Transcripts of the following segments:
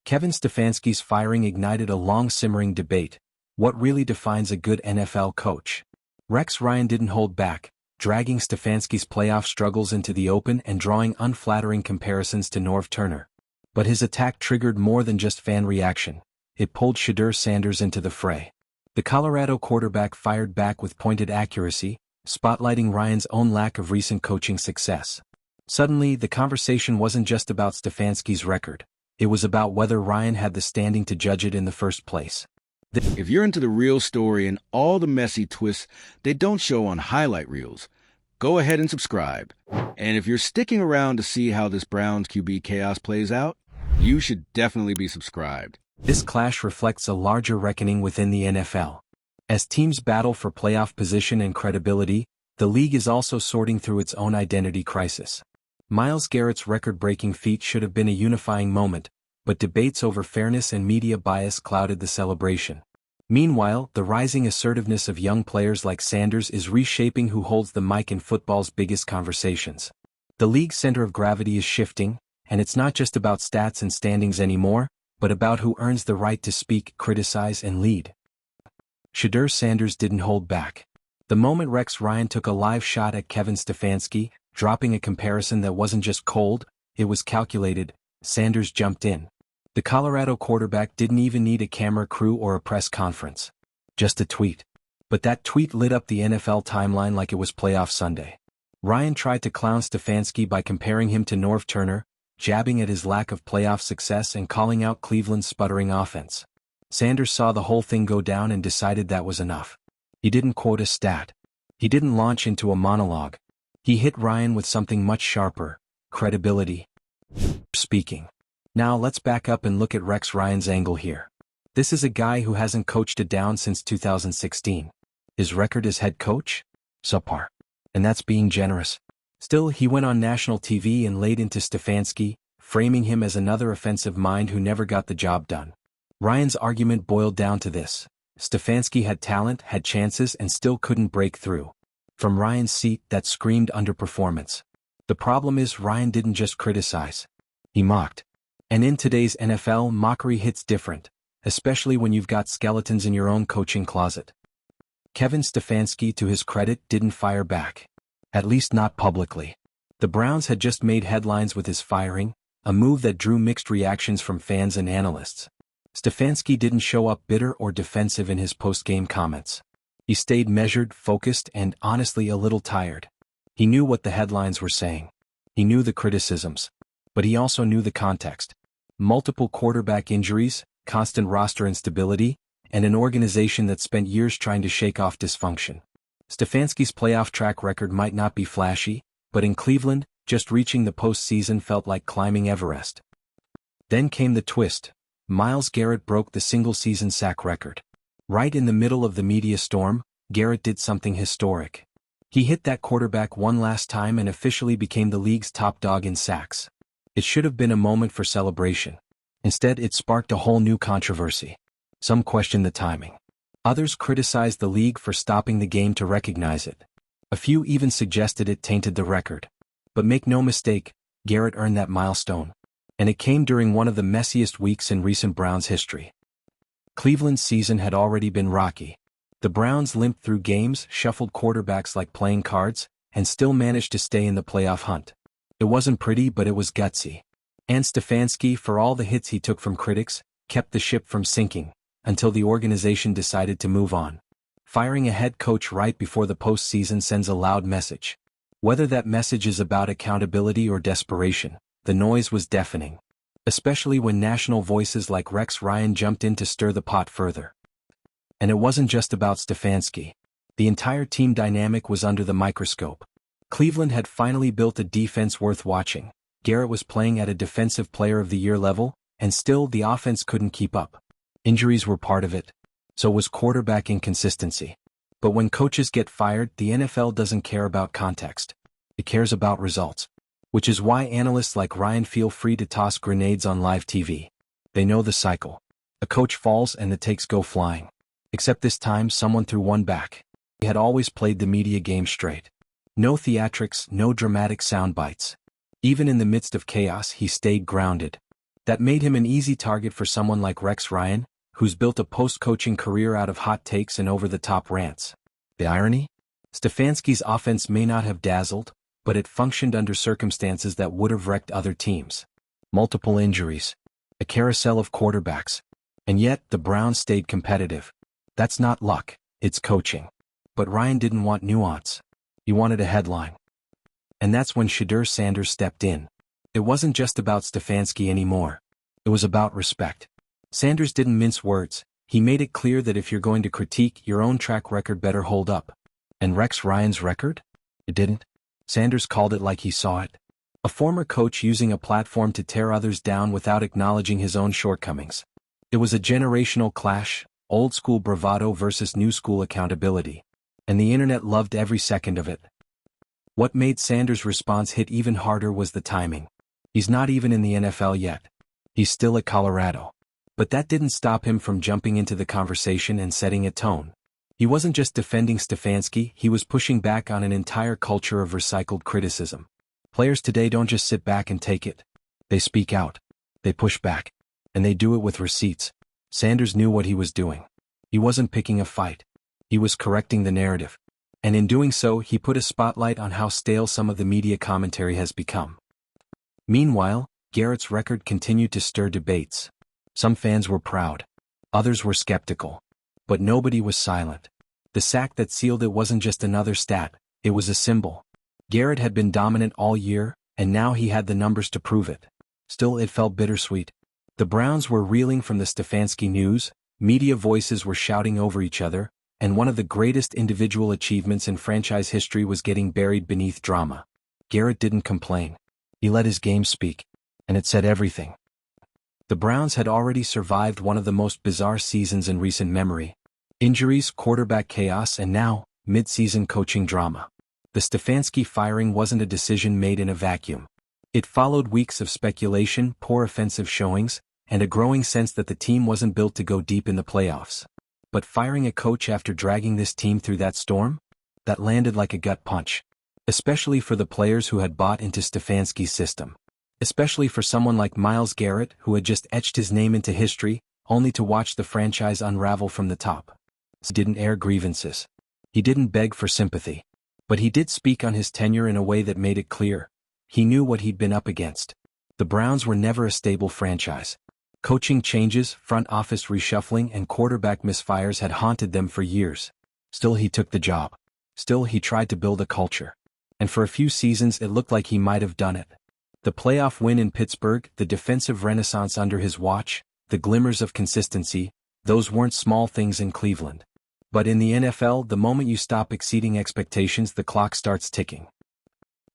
Kevin Stefanski's firing ignited a long simmering debate. What really defines a good NFL coach? Rex Ryan didn't hold back, dragging Stefanski's playoff struggles into the open and drawing unflattering comparisons to Norv Turner. But his attack triggered more than just fan reaction. It pulled Shedeur Sanders into the fray. The Colorado quarterback fired back with pointed accuracy, spotlighting Ryan's own lack of recent coaching success. Suddenly, the conversation wasn't just about Stefanski's record. It was about whether Ryan had the standing to judge it in the first place. If you're into the real story and all the messy twists they don't show on highlight reels, go ahead and subscribe. And if you're sticking around to see how this Browns QB chaos plays out, you should definitely be subscribed. This clash reflects a larger reckoning within the NFL. As teams battle for playoff position and credibility, the league is also sorting through its own identity crisis. Myles Garrett's record-breaking feat should have been a unifying moment, but debates over fairness and media bias clouded the celebration. Meanwhile, the rising assertiveness of young players like Sanders is reshaping who holds the mic in football's biggest conversations. The league's center of gravity is shifting, and it's not just about stats and standings anymore, but about who earns the right to speak, criticize, and lead. Shedeur Sanders didn't hold back. The moment Rex Ryan took a live shot at Kevin Stefanski, dropping a comparison that wasn't just cold, it was calculated, Sanders jumped in. The Colorado quarterback didn't even need a camera crew or a press conference. Just a tweet. But that tweet lit up the NFL timeline like it was playoff Sunday. Ryan tried to clown Stefanski by comparing him to Norv Turner, jabbing at his lack of playoff success and calling out Cleveland's sputtering offense. Sanders saw the whole thing go down and decided that was enough. He didn't quote a stat. He didn't launch into a monologue. He hit Ryan with something much sharper: credibility. Speaking. Now let's back up and look at Rex Ryan's angle here. This is a guy who hasn't coached a down since 2016. His record as head coach? Subpar. And that's being generous. Still, he went on national TV and laid into Stefanski, framing him as another offensive mind who never got the job done. Ryan's argument boiled down to this: Stefanski had talent, had chances, and still couldn't break through. From Ryan's seat, that screamed underperformance. The problem is Ryan didn't just criticize. He mocked. And in today's NFL, mockery hits different, especially when you've got skeletons in your own coaching closet. Kevin Stefanski, to his credit, didn't fire back. At least not publicly. The Browns had just made headlines with his firing, a move that drew mixed reactions from fans and analysts. Stefanski didn't show up bitter or defensive in his post-game comments. He stayed measured, focused, and honestly a little tired. He knew what the headlines were saying. He knew the criticisms. But he also knew the context. Multiple quarterback injuries, constant roster instability, and an organization that spent years trying to shake off dysfunction. Stefanski's playoff track record might not be flashy, but in Cleveland, just reaching the postseason felt like climbing Everest. Then came the twist. Myles Garrett broke the single-season sack record. Right in the middle of the media storm, Garrett did something historic. He hit that quarterback one last time and officially became the league's top dog in sacks. It should have been a moment for celebration. Instead, it sparked a whole new controversy. Some questioned the timing. Others criticized the league for stopping the game to recognize it. A few even suggested it tainted the record. But make no mistake, Garrett earned that milestone. And it came during one of the messiest weeks in recent Browns history. Cleveland's season had already been rocky. The Browns limped through games, shuffled quarterbacks like playing cards, and still managed to stay in the playoff hunt. It wasn't pretty, but it was gutsy. And Stefanski, for all the hits he took from critics, kept the ship from sinking, until the organization decided to move on. Firing a head coach right before the postseason sends a loud message. Whether that message is about accountability or desperation, the noise was deafening. Especially when national voices like Rex Ryan jumped in to stir the pot further. And it wasn't just about Stefanski. The entire team dynamic was under the microscope. Cleveland had finally built a defense worth watching. Garrett was playing at a Defensive Player of the Year level, and still the offense couldn't keep up. Injuries were part of it. So was quarterback inconsistency. But when coaches get fired, the NFL doesn't care about context. It cares about results. Which is why analysts like Ryan feel free to toss grenades on live TV. They know the cycle. A coach falls and the takes go flying. Except this time someone threw one back. He had always played the media game straight. No theatrics, no dramatic sound bites. Even in the midst of chaos, he stayed grounded. That made him an easy target for someone like Rex Ryan, who's built a post-coaching career out of hot takes and over-the-top rants. The irony? Stefanski's offense may not have dazzled, but it functioned under circumstances that would have wrecked other teams. Multiple injuries. A carousel of quarterbacks. And yet, the Browns stayed competitive. That's not luck, it's coaching. But Ryan didn't want nuance. He wanted a headline. And that's when Shedeur Sanders stepped in. It wasn't just about Stefanski anymore. It was about respect. Sanders didn't mince words. He made it clear that if you're going to critique, your own track record better hold up. And Rex Ryan's record? It didn't. Sanders called it like he saw it. A former coach using a platform to tear others down without acknowledging his own shortcomings. It was a generational clash, old school bravado versus new school accountability. And the internet loved every second of it. What made Sanders' response hit even harder was the timing. He's not even in the NFL yet. He's still at Colorado. But that didn't stop him from jumping into the conversation and setting a tone. He wasn't just defending Stefanski, he was pushing back on an entire culture of recycled criticism. Players today don't just sit back and take it. They speak out. They push back. And they do it with receipts. Sanders knew what he was doing. He wasn't picking a fight. He was correcting the narrative. And in doing so, he put a spotlight on how stale some of the media commentary has become. Meanwhile, Garrett's record continued to stir debates. Some fans were proud. Others were skeptical. But nobody was silent. The sack that sealed it wasn't just another stat, it was a symbol. Garrett had been dominant all year, and now he had the numbers to prove it. Still, it felt bittersweet. The Browns were reeling from the Stefanski news, media voices were shouting over each other, and one of the greatest individual achievements in franchise history was getting buried beneath drama. Garrett didn't complain. He let his game speak. And it said everything. The Browns had already survived one of the most bizarre seasons in recent memory. Injuries, quarterback chaos, and now, mid-season coaching drama. The Stefanski firing wasn't a decision made in a vacuum. It followed weeks of speculation, poor offensive showings, and a growing sense that the team wasn't built to go deep in the playoffs. But firing a coach after dragging this team through that storm? That landed like a gut punch. Especially for the players who had bought into Stefanski's system. Especially for someone like Myles Garrett who had just etched his name into history, only to watch the franchise unravel from the top. He didn't air grievances. He didn't beg for sympathy. But he did speak on his tenure in a way that made it clear. He knew what he'd been up against. The Browns were never a stable franchise. Coaching changes, front office reshuffling, and quarterback misfires had haunted them for years. Still, he took the job. Still, he tried to build a culture. And for a few seasons it looked like he might have done it. The playoff win in Pittsburgh, the defensive renaissance under his watch, the glimmers of consistency, those weren't small things in Cleveland. But in the NFL, the moment you stop exceeding expectations, the clock starts ticking.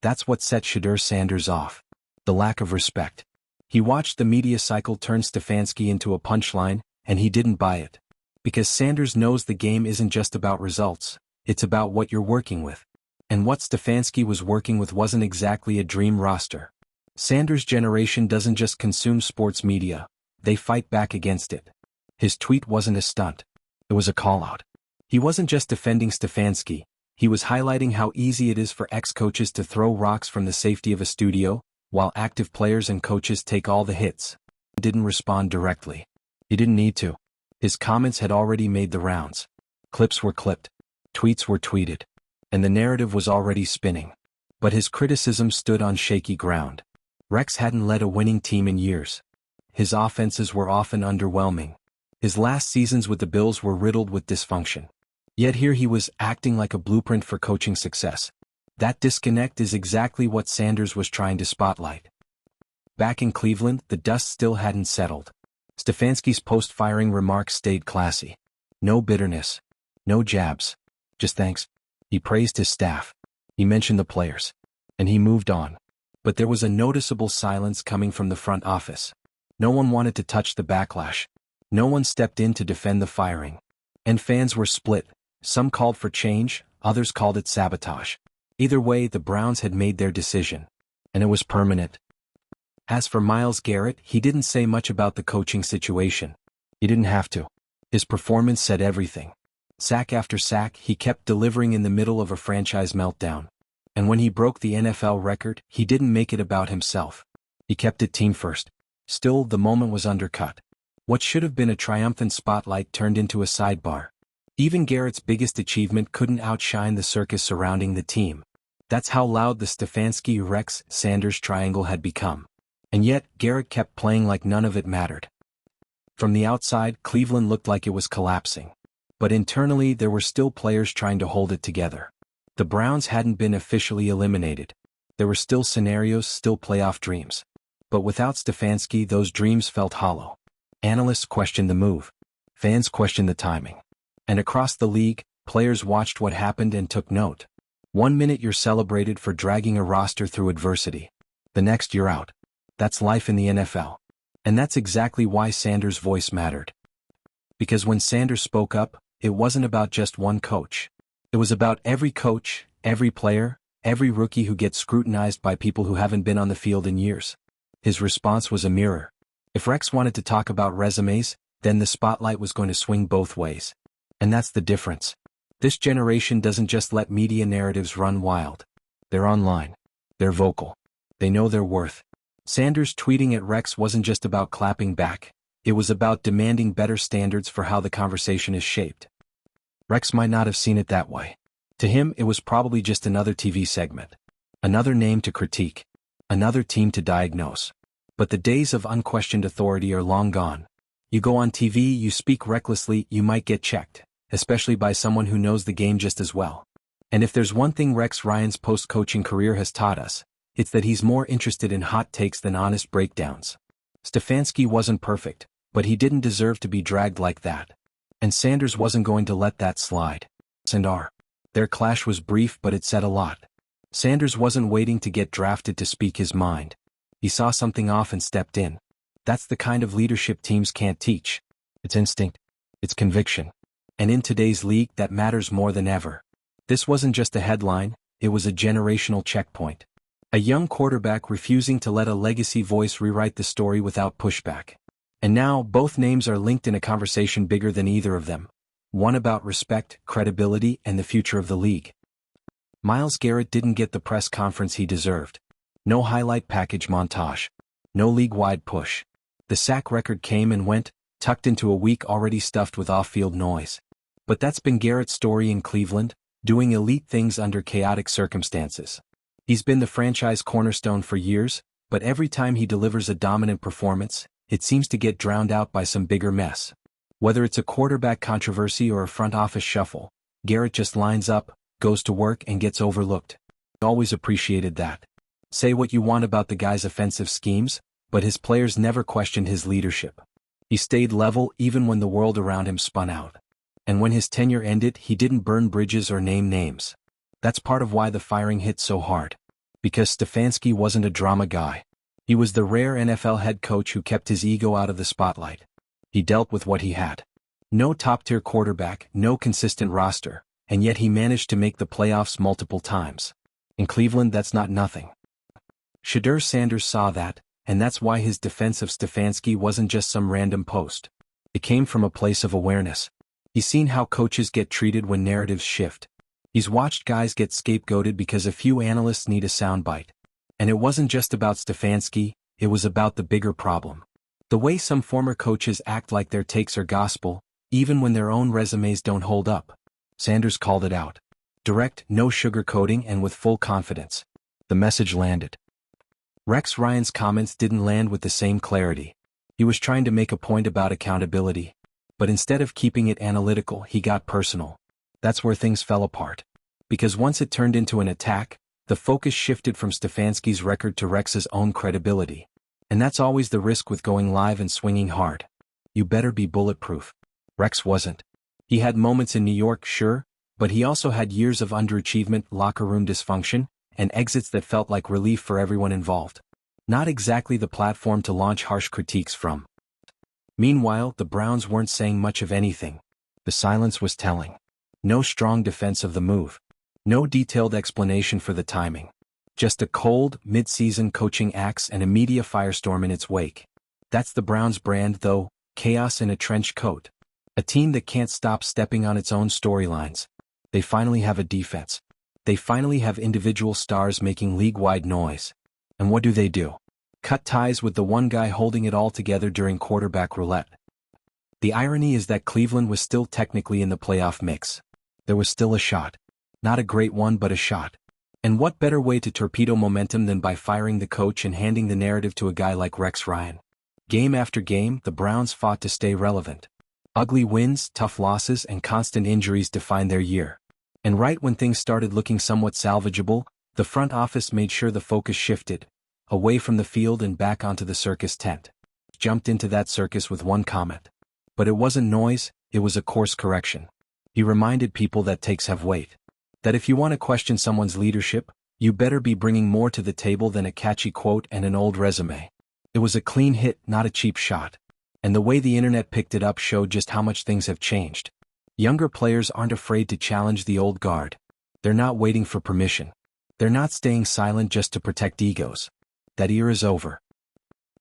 That's what set Shedeur Sanders off. The lack of respect. He watched the media cycle turn Stefanski into a punchline, and he didn't buy it. Because Sanders knows the game isn't just about results, it's about what you're working with. And what Stefanski was working with wasn't exactly a dream roster. Sanders' generation doesn't just consume sports media, they fight back against it. His tweet wasn't a stunt. It was a call-out. He wasn't just defending Stefanski, he was highlighting how easy it is for ex-coaches to throw rocks from the safety of a studio, while active players and coaches take all the hits. He didn't respond directly. He didn't need to. His comments had already made the rounds. Clips were clipped. Tweets were tweeted. And the narrative was already spinning. But his criticism stood on shaky ground. Rex hadn't led a winning team in years. His offenses were often underwhelming. His last seasons with the Bills were riddled with dysfunction. Yet here he was acting like a blueprint for coaching success. That disconnect is exactly what Sanders was trying to spotlight. Back in Cleveland, the dust still hadn't settled. Stefanski's post-firing remarks stayed classy. No bitterness. No jabs. Just thanks. He praised his staff. He mentioned the players. And he moved on. But there was a noticeable silence coming from the front office. No one wanted to touch the backlash. No one stepped in to defend the firing. And fans were split. Some called for change, others called it sabotage. Either way, the Browns had made their decision. And it was permanent. As for Myles Garrett, he didn't say much about the coaching situation. He didn't have to. His performance said everything. Sack after sack, he kept delivering in the middle of a franchise meltdown. And when he broke the NFL record, he didn't make it about himself. He kept it team first. Still, the moment was undercut. What should have been a triumphant spotlight turned into a sidebar. Even Garrett's biggest achievement couldn't outshine the circus surrounding the team. That's how loud the Stefanski-Rex-Sanders triangle had become. And yet, Garrett kept playing like none of it mattered. From the outside, Cleveland looked like it was collapsing. But internally, there were still players trying to hold it together. The Browns hadn't been officially eliminated. There were still scenarios, still playoff dreams. But without Stefanski, those dreams felt hollow. Analysts questioned the move. Fans questioned the timing. And across the league, players watched what happened and took note. One minute you're celebrated for dragging a roster through adversity. The next you're out. That's life in the NFL. And that's exactly why Sanders' voice mattered. Because when Sanders spoke up, it wasn't about just one coach. It was about every coach, every player, every rookie who gets scrutinized by people who haven't been on the field in years. His response was a mirror. If Rex wanted to talk about resumes, then the spotlight was going to swing both ways. And that's the difference. This generation doesn't just let media narratives run wild. They're online. They're vocal. They know their worth. Sanders tweeting at Rex wasn't just about clapping back. It was about demanding better standards for how the conversation is shaped. Rex might not have seen it that way. To him, it was probably just another TV segment. Another name to critique. Another team to diagnose. But the days of unquestioned authority are long gone. You go on TV, you speak recklessly, you might get checked. Especially by someone who knows the game just as well. And if there's one thing Rex Ryan's post-coaching career has taught us, it's that he's more interested in hot takes than honest breakdowns. Stefanski wasn't perfect, but he didn't deserve to be dragged like that. And Sanders wasn't going to let that slide. Their clash was brief, but it said a lot. Sanders wasn't waiting to get drafted to speak his mind. He saw something off and stepped in. That's the kind of leadership teams can't teach. It's instinct. It's conviction. And in today's league, that matters more than ever. This wasn't just a headline, it was a generational checkpoint. A young quarterback refusing to let a legacy voice rewrite the story without pushback. And now, both names are linked in a conversation bigger than either of them. One about respect, credibility, and the future of the league. Myles Garrett didn't get the press conference he deserved. No highlight package montage. No league-wide push. The sack record came and went, tucked into a week already stuffed with off-field noise. But that's been Garrett's story in Cleveland, doing elite things under chaotic circumstances. He's been the franchise cornerstone for years, but every time he delivers a dominant performance, it seems to get drowned out by some bigger mess. Whether it's a quarterback controversy or a front office shuffle, Garrett just lines up, goes to work and gets overlooked. I always appreciated that. Say what you want about the guy's offensive schemes, but his players never questioned his leadership. He stayed level even when the world around him spun out. And when his tenure ended, he didn't burn bridges or name names. That's part of why the firing hit so hard. Because Stefanski wasn't a drama guy. He was the rare NFL head coach who kept his ego out of the spotlight. He dealt with what he had. No top-tier quarterback, no consistent roster, and yet he managed to make the playoffs multiple times. In Cleveland, that's not nothing. Shedeur Sanders saw that, and that's why his defense of Stefanski wasn't just some random post. It came from a place of awareness. He's seen how coaches get treated when narratives shift. He's watched guys get scapegoated because a few analysts need a soundbite. And it wasn't just about Stefanski, it was about the bigger problem. The way some former coaches act like their takes are gospel, even when their own resumes don't hold up. Sanders called it out. Direct, no sugarcoating, and with full confidence. The message landed. Rex Ryan's comments didn't land with the same clarity. He was trying to make a point about accountability. But instead of keeping it analytical, he got personal. That's where things fell apart. Because once it turned into an attack, the focus shifted from Stefanski's record to Rex's own credibility. And that's always the risk with going live and swinging hard. You better be bulletproof. Rex wasn't. He had moments in New York, sure, but he also had years of underachievement, locker room dysfunction, and exits that felt like relief for everyone involved. Not exactly the platform to launch harsh critiques from. Meanwhile, the Browns weren't saying much of anything. The silence was telling. No strong defense of the move. No detailed explanation for the timing. Just a cold, mid-season coaching axe and a media firestorm in its wake. That's the Browns' brand, though, chaos in a trench coat. A team that can't stop stepping on its own storylines. They finally have a defense. They finally have individual stars making league-wide noise. And what do? Cut ties with the one guy holding it all together during quarterback roulette. The irony is that Cleveland was still technically in the playoff mix. There was still a shot. Not a great one, but a shot. And what better way to torpedo momentum than by firing the coach and handing the narrative to a guy like Rex Ryan? Game after game, the Browns fought to stay relevant. Ugly wins, tough losses, and constant injuries defined their year. And right when things started looking somewhat salvageable, the front office made sure the focus shifted, away from the field and back onto the circus tent. Jumped into that circus with one comment. But it wasn't noise, it was a course correction. He reminded people that takes have weight. That if you want to question someone's leadership, you better be bringing more to the table than a catchy quote and an old resume. It was a clean hit, not a cheap shot. And the way the internet picked it up showed just how much things have changed. Younger players aren't afraid to challenge the old guard. They're not waiting for permission. They're not staying silent just to protect egos. That era's over.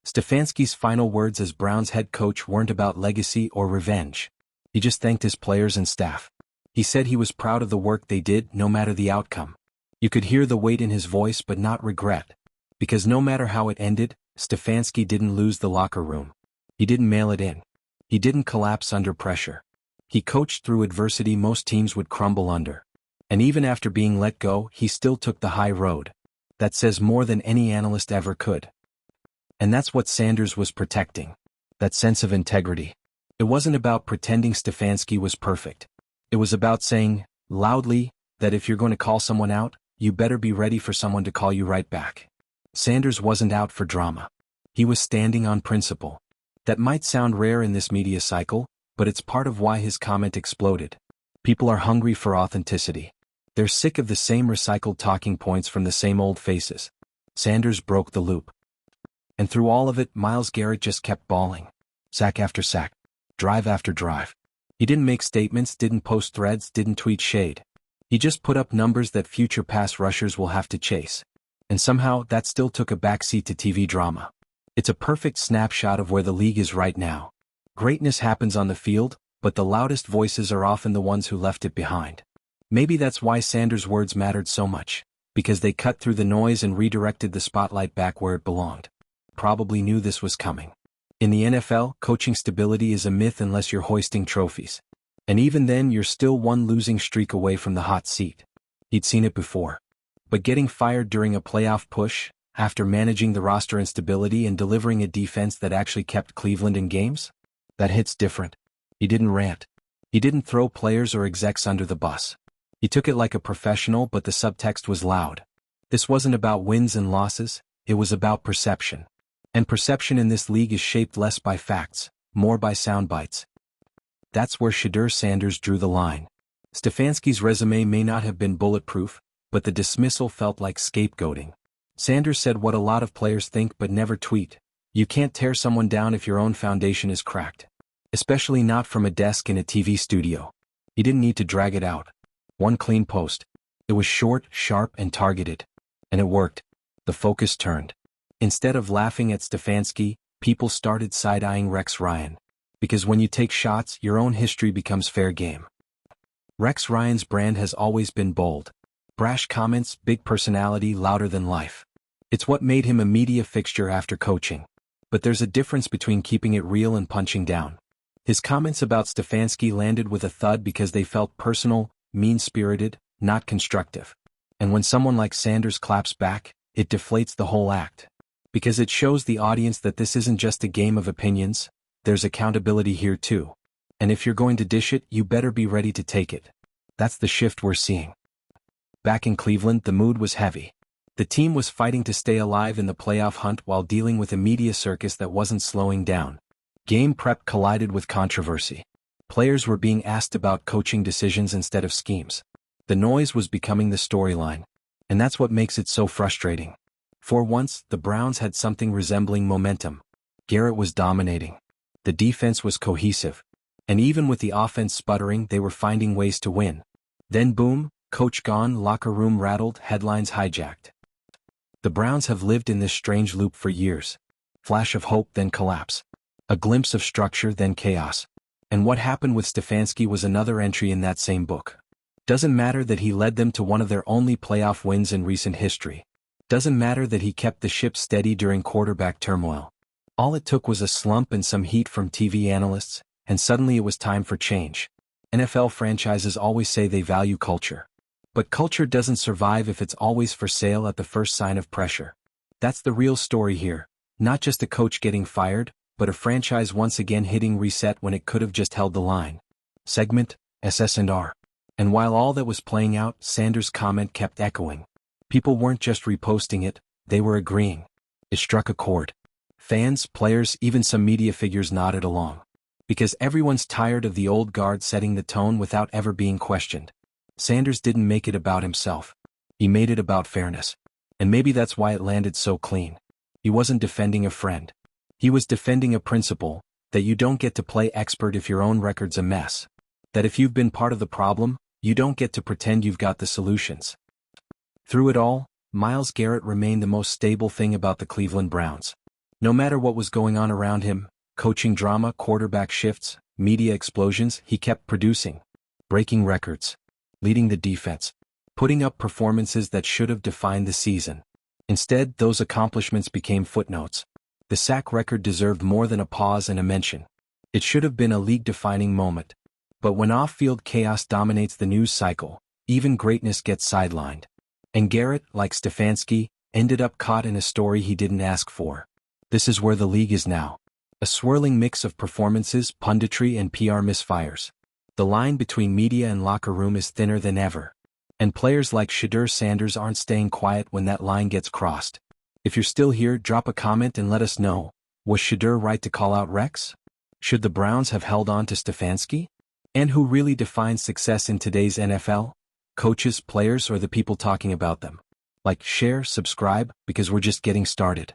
Stefanski's final words as Browns head coach weren't about legacy or revenge. He just thanked his players and staff. He said he was proud of the work they did, no matter the outcome. You could hear the weight in his voice but not regret. Because no matter how it ended, Stefanski didn't lose the locker room. He didn't mail it in. He didn't collapse under pressure. He coached through adversity most teams would crumble under. And even after being let go, he still took the high road. That says more than any analyst ever could. And that's what Sanders was protecting. That sense of integrity. It wasn't about pretending Stefanski was perfect. It was about saying, loudly, that if you're going to call someone out, you better be ready for someone to call you right back. Sanders wasn't out for drama. He was standing on principle. That might sound rare in this media cycle, but it's part of why his comment exploded. People are hungry for authenticity. They're sick of the same recycled talking points from the same old faces. Sanders broke the loop. And through all of it, Myles Garrett just kept balling. Sack after sack. Drive after drive. He didn't make statements, didn't post threads, didn't tweet shade. He just put up numbers that future pass rushers will have to chase. And somehow, that still took a backseat to TV drama. It's a perfect snapshot of where the league is right now. Greatness happens on the field, but the loudest voices are often the ones who left it behind. Maybe that's why Sanders' words mattered so much, because they cut through the noise and redirected the spotlight back where it belonged. Probably knew this was coming. In the NFL, coaching stability is a myth unless you're hoisting trophies. And even then, you're still one losing streak away from the hot seat. He'd seen it before. But getting fired during a playoff push, after managing the roster instability and delivering a defense that actually kept Cleveland in games? That hits different. He didn't rant. He didn't throw players or execs under the bus. He took it like a professional, but the subtext was loud. This wasn't about wins and losses, it was about perception. And perception in this league is shaped less by facts, more by sound bites. That's where Shedeur Sanders drew the line. Stefanski's resume may not have been bulletproof, but the dismissal felt like scapegoating. Sanders said what a lot of players think but never tweet. You can't tear someone down if your own foundation is cracked. Especially not from a desk in a TV studio. He didn't need to drag it out. One clean post. It was short, sharp, and targeted. And it worked. The focus turned. Instead of laughing at Stefanski, people started side-eyeing Rex Ryan. Because when you take shots, your own history becomes fair game. Rex Ryan's brand has always been bold. Brash comments, big personality, louder than life. It's what made him a media fixture after coaching. But there's a difference between keeping it real and punching down. His comments about Stefanski landed with a thud because they felt personal, mean-spirited, not constructive. And when someone like Sanders claps back, it deflates the whole act. Because it shows the audience that this isn't just a game of opinions, there's accountability here too. And if you're going to dish it, you better be ready to take it. That's the shift we're seeing. Back in Cleveland, the mood was heavy. The team was fighting to stay alive in the playoff hunt while dealing with a media circus that wasn't slowing down. Game prep collided with controversy. Players were being asked about coaching decisions instead of schemes. The noise was becoming the storyline. And that's what makes it so frustrating. For once, the Browns had something resembling momentum. Garrett was dominating. The defense was cohesive. And even with the offense sputtering, they were finding ways to win. Then boom, coach gone, locker room rattled, headlines hijacked. The Browns have lived in this strange loop for years. Flash of hope, then collapse. A glimpse of structure, then chaos. And what happened with Stefanski was another entry in that same book. Doesn't matter that he led them to one of their only playoff wins in recent history. Doesn't matter that he kept the ship steady during quarterback turmoil. All it took was a slump and some heat from TV analysts, and suddenly it was time for change. NFL franchises always say they value culture. But culture doesn't survive if it's always for sale at the first sign of pressure. That's the real story here, not just a coach getting fired, but a franchise once again hitting reset when it could have just held the line. Segment, SS&R. And while all that was playing out, Sanders' comment kept echoing. People weren't just reposting it, they were agreeing. It struck a chord. Fans, players, even some media figures nodded along. Because everyone's tired of the old guard setting the tone without ever being questioned. Sanders didn't make it about himself. He made it about fairness. And maybe that's why it landed so clean. He wasn't defending a friend. He was defending a principle, that you don't get to play expert if your own record's a mess. That if you've been part of the problem, you don't get to pretend you've got the solutions. Through it all, Myles Garrett remained the most stable thing about the Cleveland Browns. No matter what was going on around him, coaching drama, quarterback shifts, media explosions, he kept producing. Breaking records. Leading the defense. Putting up performances that should have defined the season. Instead, those accomplishments became footnotes. The sack record deserved more than a pause and a mention. It should have been a league-defining moment. But when off-field chaos dominates the news cycle, even greatness gets sidelined. And Garrett, like Stefanski, ended up caught in a story he didn't ask for. This is where the league is now. A swirling mix of performances, punditry, and PR misfires. The line between media and locker room is thinner than ever. And players like Shedeur Sanders aren't staying quiet when that line gets crossed. If you're still here, drop a comment and let us know. Was Shedeur right to call out Rex? Should the Browns have held on to Stefanski? And who really defines success in today's NFL? Coaches, players, or the people talking about them? Like, share, subscribe, because we're just getting started.